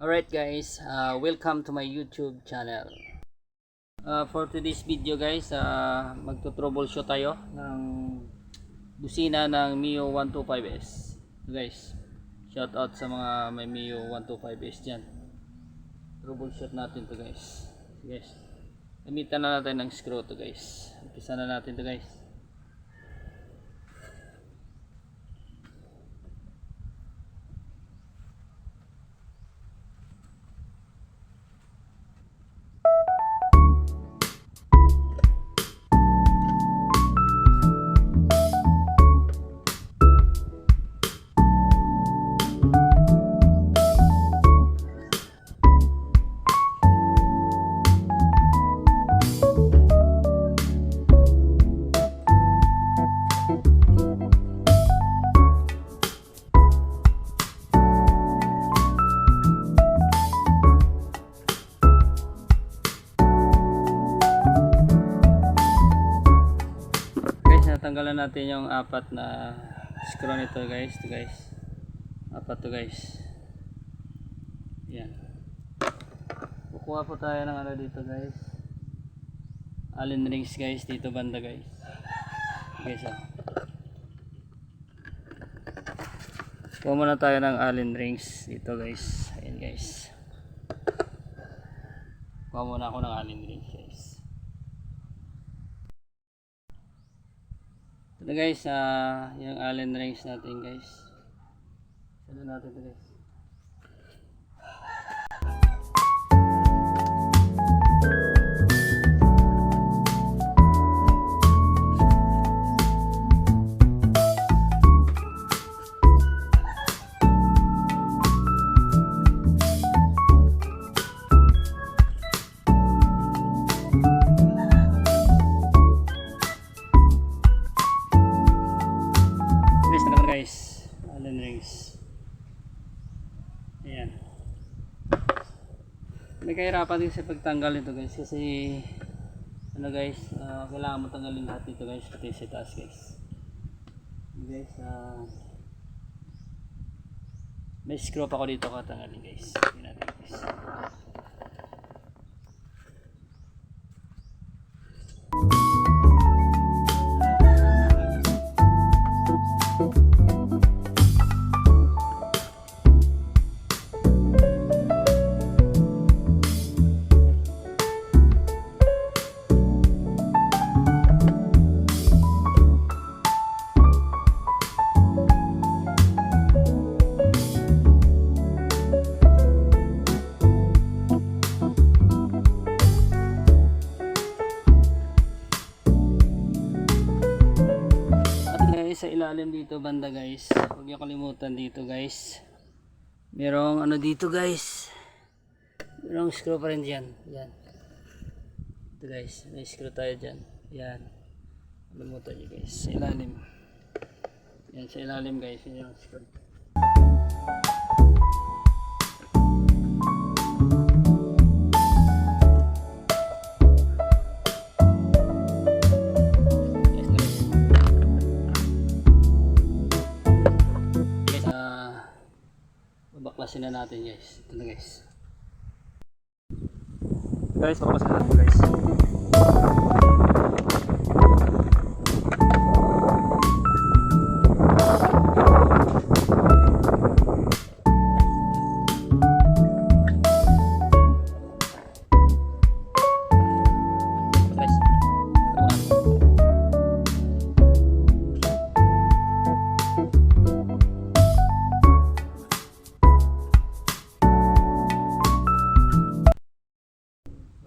Alright guys, welcome to my YouTube channel. For today's video guys, magto-troubleshoot tayo ng busina ng Mio 125S. Guys, shout out sa mga may Mio 125S dyan. Troubleshoot natin to guys. Guys, gamitan na natin ng screw to guys. Umpisa na natin to guys. Tanggalan natin yung apat na screw nito guys. Apat to guys. Yan. Kukuha po tayo ng ano dito guys. Allen rings guys dito banda guys. Guys Kuha muna tayo ng Allen rings dito guys. Ayan guys. Kuha muna ako ng Allen rings guys. Ito guys, yung Allen rings natin guys. Salo natin ito guys. Guys, Allen rings. Ayan. May kahirapan din sa pagtanggal nito guys kasi ano guys, kailangan mo tanggalin lahat dito guys pati sa taas guys. Guys, may screw pa ako dito katanggalin guys. Tingnan natin guys. Sa ilalim dito banda guys, huwag niyo kalimutan dito guys, merong ano dito guys, merong screw pa rin dyan. Yan ito guys, may screw tayo dyan. Yan, kalimutan niyo guys, sa ilalim. Yan sa ilalim guys, yun yung screw. Baklasin na natin guys. Ito na guys. Baklasin na natin guys.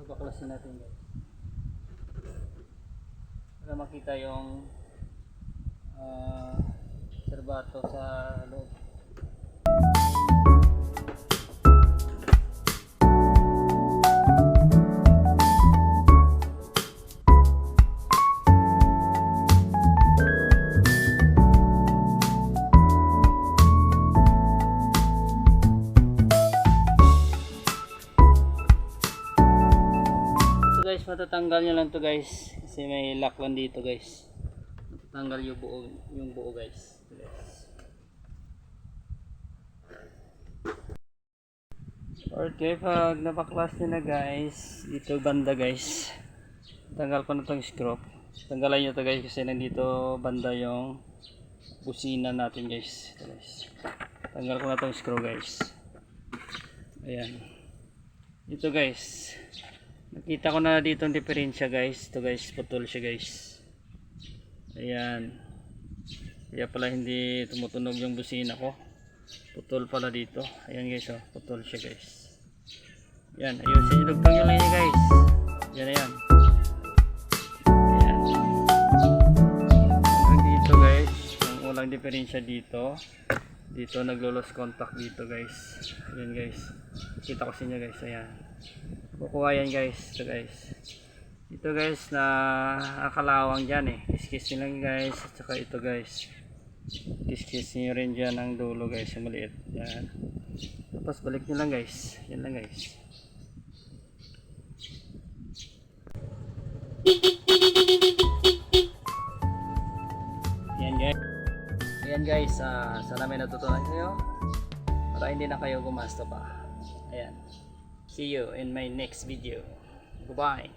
Baklasin natin guys para makita yung serbato sa loob. Guys, matatanggal nyo lang to guys kasi may lock lang dito guys. Matatanggal yung buo guys. Okay, pag napaklas nyo na guys, dito banda guys, tanggal ko na itong screw. Tanggalan nyo to guys kasi nandito banda yung busina natin guys. Ito guys. Tanggal ko na itong screw guys. Ayan. Ito guys. Nakita ko na dito ang diferensya guys. Ito guys, putol siya guys. Ayan. Kaya pala hindi tumutunog yung busina ko. Putol pala dito. Ayan guys, oh, putol siya guys. Yan, ayusin yung dugtong yung linya guys. Yan na yan. Ayan. Hanggang dito guys, yung walang diferensya dito. Dito naglo-lost contact dito guys. Ayan guys. Kita ko sa inyo guys. Ayan. Kukuha yan guys. Ito guys. Ito guys na akalawang dyan eh. Kiskis nyo lang guys. At saka ito guys. Kiskis nyo rin dyan ang dulo guys. Yung maliit. Yan. Tapos balik nyo lang guys. Yan lang guys. Yan guys. Ayan guys, sana may natutunan kayo para hindi na kayo gumasto pa. Ayan. See you in my next video. Goodbye.